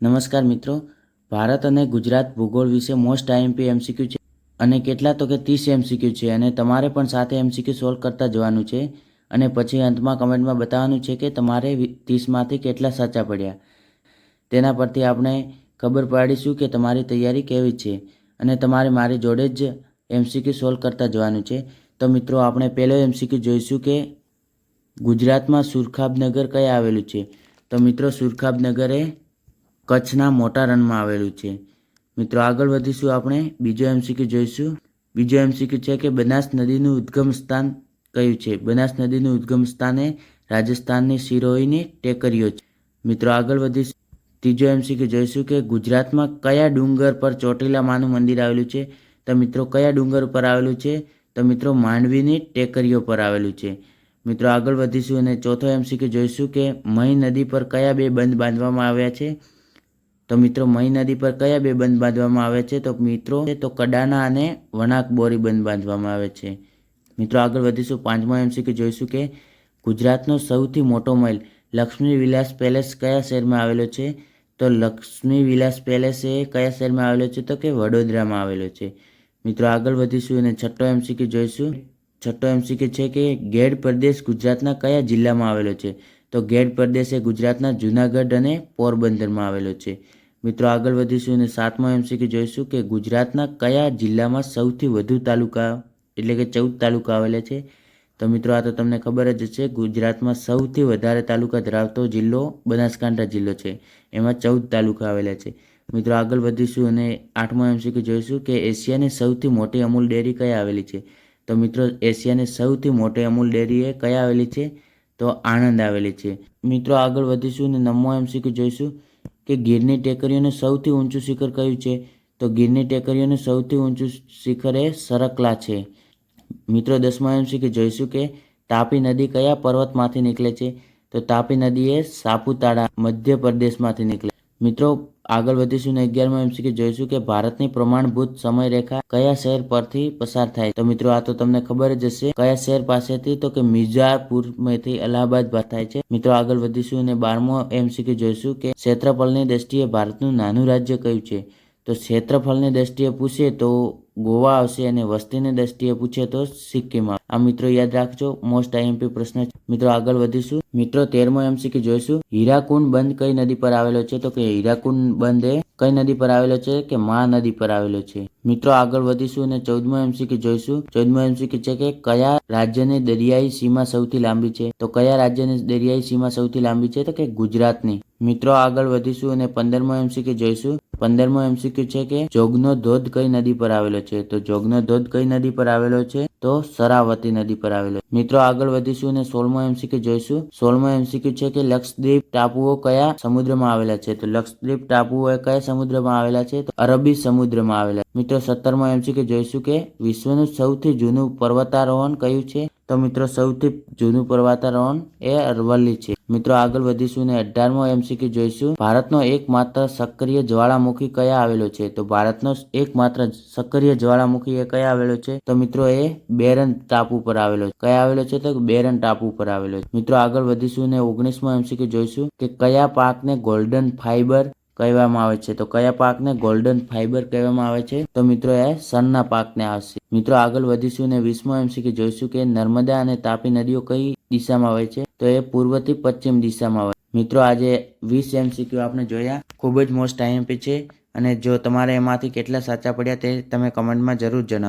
નમસ્કાર મિત્રો, ભારત અને ગુજરાત ભૂગોળ વિશે મોસ્ટ આઈએમપી એમસીક્યુ છે અને કેટલા તો કે 30 એમસીક્યુ છે અને તમારે પણ સાથે એમસીક્યુ સોલ્વ કરતા જવાનું છે અને પછી અંતમાં કમેન્ટમાં બતાવવાનું છે કે તમારે 30માંથી કેટલા સાચા પડ્યા. તેના પરથી આપણે ખબર પાડીશું કે તમારી તૈયારી કેવી છે અને તમારે મારી જોડે જ એમસીક્યુ સોલ્વ કરતા જવાનું છે. તો મિત્રો આપણે પહેલો એમસીક્યુ જોઈશું કે ગુજરાતમાં સુરખાબનગર કયા આવેલું છે. તો મિત્રો સુરખાબનગર એ કચ્છના મોટા રણમાં આવેલું છે. મિત્રો આગળ વધીશું, આપણે બીજો એમસીક્યુ જોઈશું. બીજો એમસીક્યુ છે કે બનાસ નદીનું ઉદ્ગમ સ્થાન કયું છે. બનાસ નદીનું ઉદ્ગમ સ્થાન એ રાજસ્થાનની સિરોહીની ટેકરીઓ છે. મિત્રો આગળ વધીશું, ત્રીજો એમસીક્યુ જોઈશું કે ગુજરાતમાં કયા ડુંગર પર ચોટીલા માનું મંદિર આવેલું છે. તો મિત્રો કયા ડુંગર પર આવેલું છે. તો મિત્રો માંડવીની ટેકરીઓ પર આવેલું છે. મિત્રો આગળ વધીશું અને ચોથો એમસીક્યુ જોઈશું કે મહી નદી પર કયા બે બંધ બાંધવામાં આવ્યા છે. તો મિત્રો મહી નદી પર કયા બે બંધ બાંધવામાં આવે છે. તો મિત્રો કડાના અને વણાક બોરી બંધ બાંધવામાં આવે છે. મિત્રો આગળ વધીશું, પાંચમો એમસીક્યુ જોઈશું કે ગુજરાતનો સૌથી મોટો મહેલ લક્ષ્મી વિલાસ પેલેસ કયા શહેરમાં આવેલો છે. તો લક્ષ્મી વિલાસ પેલેસ એ કયા શહેરમાં આવેલો છે. તો કે વડોદરામાં આવેલો છે. મિત્રો આગળ વધીશું અને છઠ્ઠો એમસીક્યુ જોઈશું. છઠ્ઠો એમસીક્યુ છે કે ગેડ પ્રદેશ ગુજરાતના કયા જિલ્લામાં આવેલો છે. તો ગેડ પ્રદેશ એ ગુજરાતના જૂનાગઢ અને પોરબંદરમાં આવેલો છે. મિત્રો આગળ વધીશું અને સાતમો એમસીક્યુ જોઈશું કે ગુજરાતના કયા જિલ્લામાં સૌથી વધુ તાલુકા એટલે કે 14 તાલુકા આવેલા છે. તો મિત્રો આ તો તમને ખબર જ છે, ગુજરાતમાં સૌથી વધારે તાલુકા ધરાવતો જિલ્લો બનાસકાંઠા જિલ્લો છે. એમાં 14 તાલુકા આવેલા છે. મિત્રો આગળ વધીશું અને આઠમો એમસીક્યુ જોઈશું કે એશિયાની સૌથી મોટી અમૂલ ડેરી કયા આવેલી છે. તો મિત્રો એશિયાની સૌથી મોટી અમૂલ ડેરી એ કયા આવેલી છે. તો આણંદ આવેલી છે. મિત્રો આગળ વધીશું અને નવમો એમસીક્યુ જોઈશું કે ગીરની ટેકરીઓનું સૌથી ઊંચું શિખર કયું છે. તો ગીરની ટેકરીઓનું સૌથી ઊંચું શિખર એ સરકલા છે. મિત્રો દસમો એમસીક્યુ જોઈશું કે તાપી નદી કયા પર્વતમાંથી નીકળે છે. તો તાપી નદી એ સાપુતારા મધ્યપ્રદેશમાંથી નીકળે. મિત્રો આગળ વધીશું ને 11મો એમસીક્યુ જોઈશું કે ભારતની પ્રમાણભૂત સમયરેખા કયા શહેર પરથી પસાર થાય. તો મિત્રો આ તો તમને ખબર જ હશે, કયા શહેર પાસેથી. તો કે મિર્ઝાપુરમાંથી અલ્હાબાદ પાસ થાય છે. મિત્રો આગળ વધીશું અને 12મો એમસીક્યુ જોઈશું કે ક્ષેત્રફળની દ્રષ્ટિએ ભારતનું નાનું રાજ્ય કયું છે. તો ક્ષેત્રફળની દ્રષ્ટિએ પૂછે તો ગોવા આવશે અને વસ્તીની દ્રષ્ટિએ પૂછે તો સિક્કિમ આવશે. આ મિત્રો યાદ રાખજો, મોસ્ટ આઈએમપી પ્રશ્ન છે. મિત્રો આગળ વધીશું. મિત્રો 13મો એમસીક્યુ જોઈશું હીરાકુંડ બંધ કઈ નદી પર આવેલો છે. તો કે હીરાકુંડ બંધ એ કઈ નદી પર આવેલો છે કે મહા નદી પર આવેલો છે. મિત્રો આગળ વધીશું અને 14મો એમસીક્યુ જોઈશું. 14મો એમસીક્યુ છે કે કયા રાજ્યની દરિયાઈ સીમા સૌથી લાંબી છે. તો કયા રાજ્યની દરિયાઈ સીમા સૌથી લાંબી છે. તો કે ગુજરાતની. મિત્રો આગળ વધીશું અને 15મો એમસીક્યુ જોઈશું. 15મો એમસીક્યુ છે કે જોગનો ધોધ કઈ નદી પર આવેલો છે. તો જોગનો ધોધ કઈ નદી પર આવેલો છે. તો શરાવતી નદી પર આવેલો. મિત્રો આગળ વધીશું અને 16મો એમસીક્યુ જોઈશું. 16મો એમસીક્યુ છે કે લક્ષદ્વીપ ટાપુઓ કયા સમુદ્રમાં આવેલા છે. તો લક્ષદ્વીપ ટાપુઓ કયા સમુદ્રમાં આવેલા છે. તો અરબી સમુદ્રમાં આવેલા. મિત્રો 17મો એમસીક્યુ જોઈશું કે વિશ્વનું સૌથી જૂનું પર્વતારોહણ કયું છે. તો મિત્રો સૌથી જૂનું પર્વતારોહણ એ અરવલ્લી છે. મિત્રો આગળ વધીશું અને 18મો એમસીક્યુ જોઈશું. ભારતનો એકમાત્ર સક્રિય જ્વાળામુખી કયા આવેલો છે. તો ભારતનો એકમાત્ર સક્રિય જ્વાળામુખી એ કયા આવેલો છે. તો મિત્રો એ બેરન ટાપુ પર આવેલો છે. કયા આવેલો છે. તો બેરન ટાપુ પર આવેલો છે. મિત્રો આગળ વધીશું અને 19મો એમસીક્યુ જોઈશું કે કયા પાકને ગોલ્ડન ફાઈબર કહેવામાં આવે છે. તો કયા પાકને ગોલ્ડન ફાઈબર કહેવામાં આવે છે. તો મિત્રો એ સનના પાકને આવશે. મિત્રો આગળ વધીશું અને 20મો એમસીક્યુ જોઈશું કે નર્મદા અને તાપી નદીઓ કઈ દિશામાં વહે છે. તો એ પૂર્વથી પશ્ચિમ દિશામાં વહે. મિત્રો આજે 20 એમસીક્યુ આપણે જોયા, ખૂબ જ મોસ્ટ આઈએમપી છે અને જો તમારે એમાંથી કેટલા સાચા પડ્યા તે તમે કમેન્ટમાં જરૂર જણાવો.